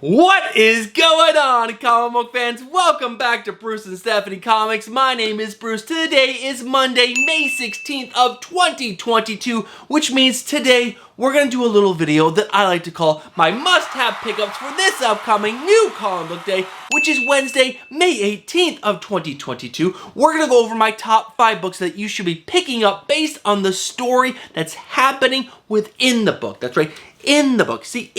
What is going on, comic book fans? Welcome back to Bruce and Stephanie Comics. My name is Bruce. Today is Monday, May 16th of 2022, which means today we're going to do a little video that I like to call my must-have pickups for this upcoming new comic book day, which is Wednesday, May 18th of 2022. We're going to go over my top 5 books that you should be picking up based on the story that's happening within the book. That's right, in the book. See,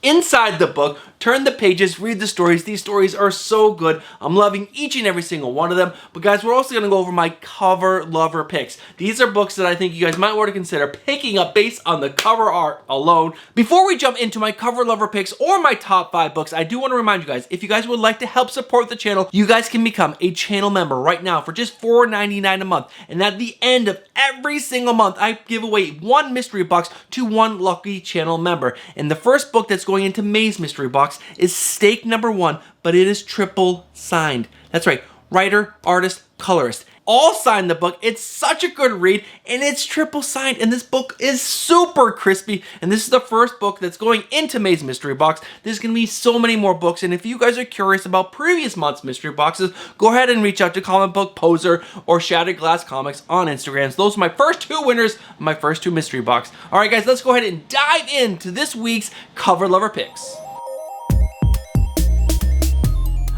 inside the book. Turn the pages, read the stories. These stories are so good. I'm loving each and every single one of them. But guys, we're also going to go over my cover lover picks. These are books that I think you guys might want to consider picking up based on the cover art alone. Before we jump into my cover lover picks or my top 5 books, I do want to remind you guys, if you guys would like to help support the channel, you guys can become a channel member right now for just $4.99 a month. And at the end of every single month, I give away one mystery box to one lucky channel member. And the first book that's going into May's mystery box is stake number 1, but it is triple signed. That's right, writer, artist, colorist. All signed the book. It's such a good read, and it's triple signed, and this book is super crispy, and this is the first book that's going into May's mystery box. There's going to be so many more books, and if you guys are curious about previous month's mystery boxes, go ahead and reach out to Comic Book Poser or Shattered Glass Comics on Instagram. Those are my first 2 winners of my first 2 mystery box. All right, guys, let's go ahead and dive into this week's cover lover picks.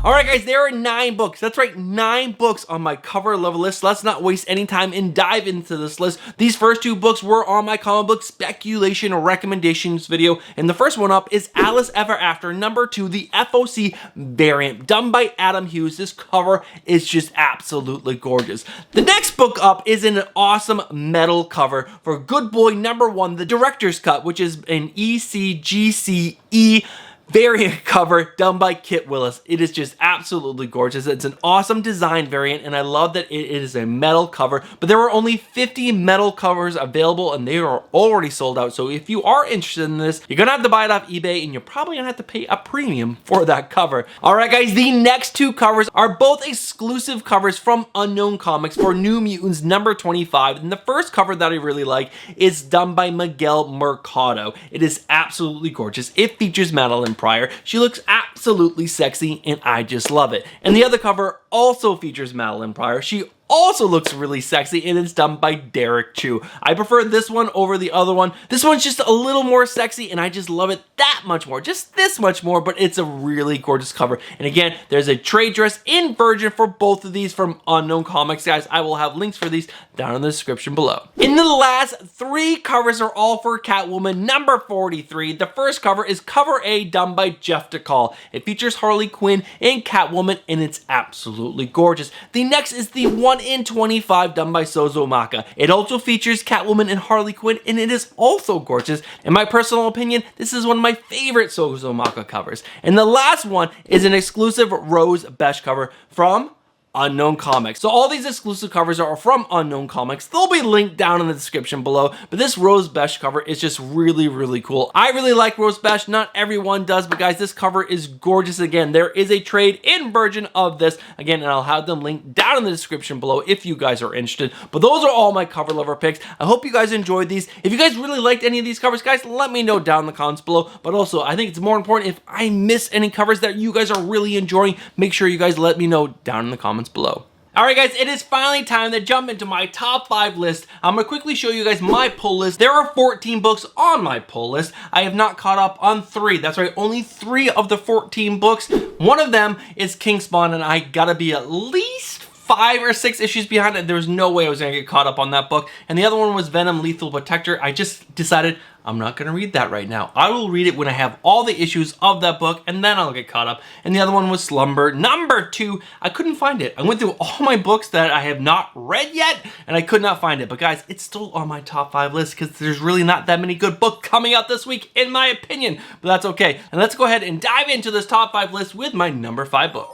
Alright guys, there are 9 books. That's right, 9 books on my cover level list. Let's not waste any time and dive into this list. These first 2 books were on my comic book speculation recommendations video. And the first one up is Alice Ever After, number 2, the FOC variant, done by Adam Hughes. This cover is just absolutely gorgeous. The next book up is an awesome metal cover for Good Boy number 1, the director's cut, which is an ECGCE variant cover done by Kit Willis. It is just absolutely gorgeous. It's an awesome design variant, and I love that it is a metal cover, but there were only 50 metal covers available, and they are already sold out. So if you are interested in this, you're gonna have to buy it off eBay, and you're probably gonna have to pay a premium for that cover. All right, guys, the next 2 covers are both exclusive covers from Unknown Comics for New Mutants number 25, and the first cover that I really like is done by Miguel Mercado. It is absolutely gorgeous. It features Madeline Pryor. She looks absolutely sexy, and I just love it. And the other cover also features Madeline Pryor. She also looks really sexy, and it's done by Derek Chu. I prefer this one over the other one. This one's just a little more sexy, and I just love it that much more. Just this much more, but it's a really gorgeous cover. And again, there's a trade dress in Virgin for both of these from Unknown Comics, guys. I will have links for these down in the description below. And the last 3 covers are all for Catwoman number 43. The first cover is cover A, done by Jeff DeCall. It features Harley Quinn and Catwoman, and it's absolutely gorgeous. The next is the 1 in 25 done by Sozo Maka. It also features Catwoman and Harley Quinn, and it is also gorgeous. In my personal opinion, this is one of my favorite Sozo Maka covers. And the last one is an exclusive Rose Besh cover from Unknown Comics. So all these exclusive covers are from Unknown Comics. They'll be linked down in the description below, but this Rose Besh cover is just really, really cool. I really like Rose Besh. Not everyone does, but guys, this cover is gorgeous. Again, there is a trade in Virgin of this. Again, and I'll have them linked down in the description below if you guys are interested. But those are all my cover lover picks. I hope you guys enjoyed these. If you guys really liked any of these covers, guys, let me know down in the comments below. But also, I think it's more important if I miss any covers that you guys are really enjoying, make sure you guys let me know down in the comments below. Alright guys, it is finally time to jump into my top 5 list. I'm going to quickly show you guys my pull list. There are 14 books on my pull list. I have not caught up on 3. That's right, only 3 of the 14 books. One of them is Kingspawn, and I gotta be at least 5 or 6 issues behind it. There was no way I was going to get caught up on that book. And the other one was Venom Lethal Protector. I just decided I'm not going to read that right now. I will read it when I have all the issues of that book, and then I'll get caught up. And the other one was Slumber number 2. I couldn't find it. I went through all my books that I have not read yet, and I could not find it. But guys, it's still on my top 5 list because there's really not that many good books coming out this week, in my opinion. But that's okay. And let's go ahead and dive into this top 5 list with my number 5 book.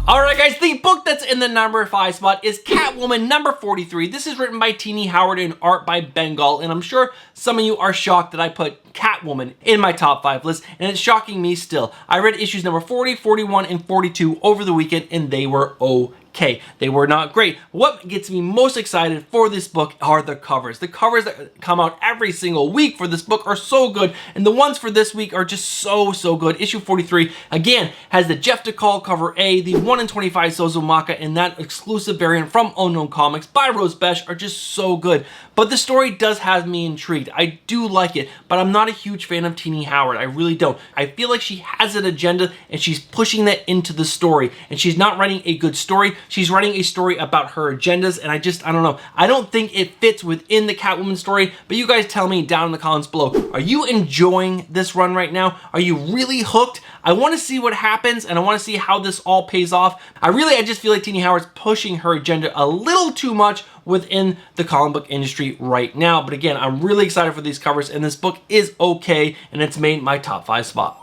Alright guys, the book that's in the number 5 spot is Catwoman number 43. This is written by Teenie Howard and art by Bengal, and I'm sure some of you are shocked that I put Catwoman in my top 5 list, and it's shocking me still. I read issues number 40, 41, and 42 over the weekend, and they were okay. okay. They were not great. What gets me most excited for this book are the covers. The covers that come out every single week for this book are so good, and the ones for this week are just so good. Issue 43, again, has the Jeff DeCall cover A, the 1 in 25 Sozumaka, and that exclusive variant from Unknown Comics by Rose Besh are just so good. But the story does have me intrigued. I do like it, but I'm not a huge fan of Tini Howard. I really don't. I feel like she has an agenda and she's pushing that into the story, and she's not writing a good story. She's writing a story about her agendas, and I don't know. I don't think it fits within the Catwoman story, but you guys tell me down in the comments below. Are you enjoying this run right now? Are you really hooked? I want to see what happens, and I want to see how this all pays off. I just feel like Tini Howard's pushing her agenda a little too much within the comic book industry right now. But again, I'm really excited for these covers, and this book is okay, and it's made my top 5 spot.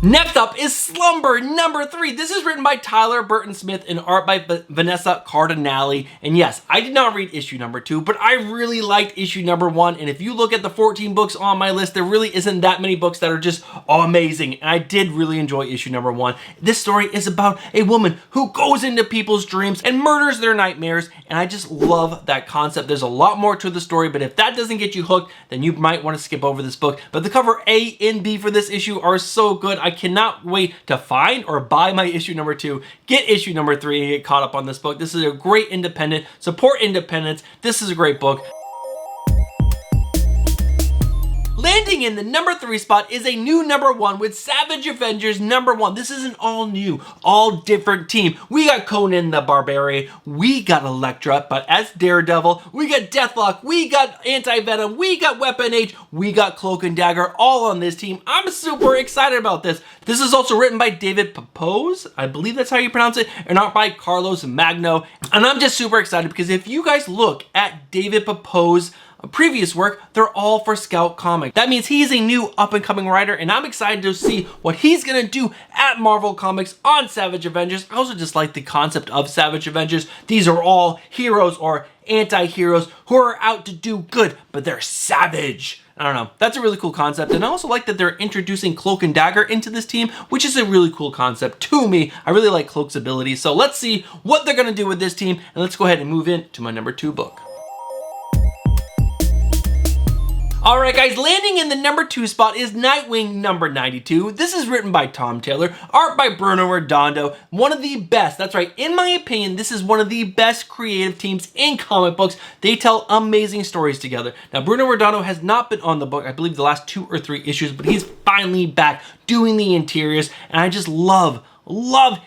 Next up is Slumber number 3. This is written by Tyler Burton Smith and art by Vanessa Cardinale. And yes, I did not read issue number 2, but I really liked issue number 1. And if you look at the 14 books on my list, there really isn't that many books that are just amazing. And I did really enjoy issue number 1. This story is about a woman who goes into people's dreams and murders their nightmares. And I just love that concept. There's a lot more to the story, but if that doesn't get you hooked, then you might want to skip over this book. But the cover A and B for this issue are so good. I cannot wait to find or buy my issue number 2, get issue number 3, and get caught up on this book. This is a great independent. Support independence. This is a great book. Landing in the number 3 spot is a new number 1 with Savage Avengers number 1. This is an all new, all different team. We got Conan the Barbarian, we got Elektra, but as Daredevil, we got Deathlock, we got Anti-Venom, we got Weapon H, we got Cloak and Dagger, all on this team. I'm super excited about this. This is also written by David Pepose, I believe that's how you pronounce it, and art by Carlos Magno. And I'm just super excited because if you guys look at David Pepose previous work, they're all for Scout Comics. That means he's a new up-and-coming writer, and I'm excited to see what he's gonna do at Marvel Comics on Savage Avengers. I also just like the concept of Savage Avengers. These are all heroes or anti-heroes who are out to do good, but they're savage. I don't know. That's a really cool concept. And I also like that they're introducing Cloak and Dagger into this team, which is a really cool concept to me. I really like Cloak's abilities. So let's see what they're gonna do with this team, and let's go ahead and move into my number 2 book. Alright guys, landing in the number 2 spot is Nightwing number 92. This is written by Tom Taylor, art by Bruno Redondo. One of the best, that's right, in my opinion, this is one of the best creative teams in comic books. They tell amazing stories together. Now, Bruno Redondo has not been on the book, I believe the last 2 or 3 issues, but he's finally back doing the interiors, and I just love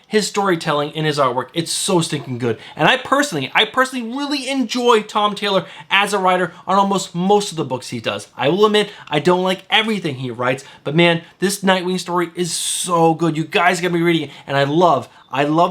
his storytelling and his artwork. It's so stinking good. And I personally really enjoy Tom Taylor as a writer on almost most of the books he does. I will admit, I don't like everything he writes, but man, this Nightwing story is so good. You guys gotta be reading it. And I love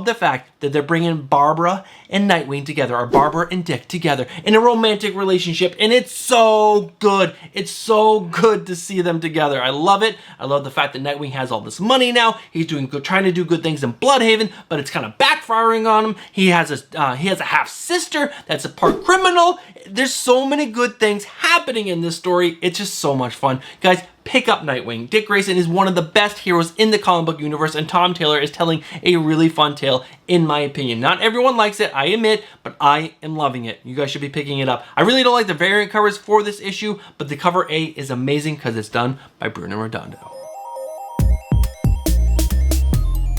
the fact that they're bringing Barbara and Nightwing together, or Barbara and Dick together in a romantic relationship, and it's so good. It's so good to see them together. I love it. I love the fact that Nightwing has all this money now. He's doing good, trying to do good things in Bloodhaven, but it's kind of backfiring on him. He has a half sister that's a part criminal. There's so many good things happening in this story. It's just so much fun, guys. Pick up Nightwing. Dick Grayson is one of the best heroes in the comic book universe, and Tom Taylor is telling a really fun tale, in my opinion. Not everyone likes it, I admit, but I am loving it. You guys should be picking it up. I really don't like the variant covers for this issue, but the cover A is amazing because it's done by Bruno Redondo.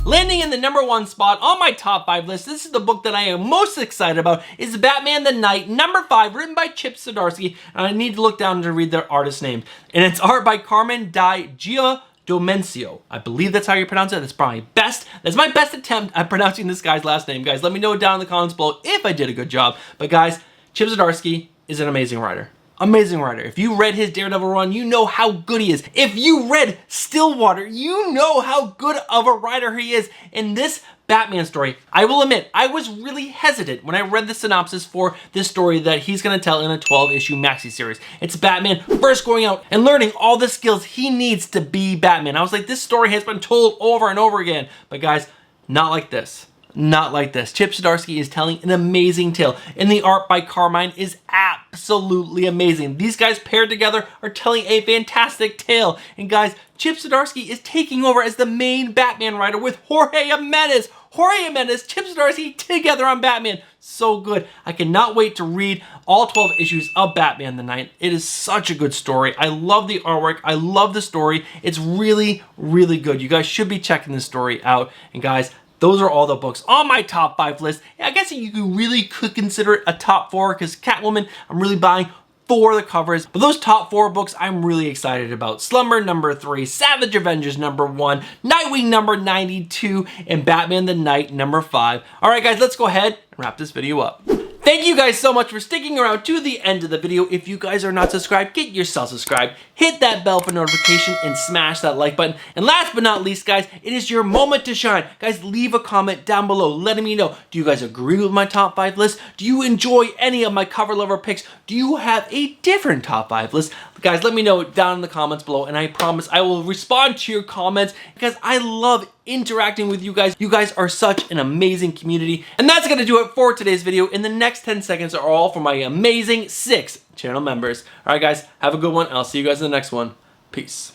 Landing in the number 1 spot on my top 5 list, this is the book that I am most excited about, is Batman the Knight, number 5, written by Chip Zdarsky, and I need to look down to read the artist's name. And it's art by Carmen Di Giadomencio. I believe that's how you pronounce it. That's probably best. That's my best attempt at pronouncing this guy's last name. Guys, let me know down in the comments below if I did a good job. But guys, Chip Zdarsky is an amazing writer. Amazing writer. If you read his Daredevil run, you know how good he is. If you read Stillwater, you know how good of a writer he is. In this Batman story, I will admit, I was really hesitant when I read the synopsis for this story that he's going to tell in a 12-issue maxi series. It's Batman first going out and learning all the skills he needs to be Batman. I was like, this story has been told over and over again. But guys, not like this. Not like this. Chip Zdarsky is telling an amazing tale, and the art by Carmine is absolutely absolutely amazing. These guys paired together are telling a fantastic tale. And guys, Chip Zdarsky is taking over as the main Batman writer with Jorge Jimenez. Jorge Jimenez, Chip Zdarsky together on Batman. So good. I cannot wait to read all 12 issues of Batman the Night. It is such a good story. I love the artwork. I love the story. It's really, really good. You guys should be checking this story out. And guys, those are all the books on my top 5 list. I guess you really could consider it a top 4 because Catwoman, I'm really buying for the covers. But those top 4 books I'm really excited about. Slumber number 3, Savage Avengers number 1, Nightwing number 92, and Batman the Night number 5. All right, guys, let's go ahead and wrap this video up. Thank you guys so much for sticking around to the end of the video. If you guys are not subscribed, get yourself subscribed. Hit that bell for notification and smash that like button. And last but not least, guys, it is your moment to shine. Guys, leave a comment down below letting me know, do you guys agree with my top 5 list? Do you enjoy any of my cover lover picks? Do you have a different top 5 list? Guys, let me know down in the comments below, and I promise I will respond to your comments because I love interacting with you guys. You guys are such an amazing community. And that's gonna do it for today's video. In the next 10 seconds are all for my amazing 6 channel members. All right, guys, have a good one. I'll see you guys in the next one. Peace.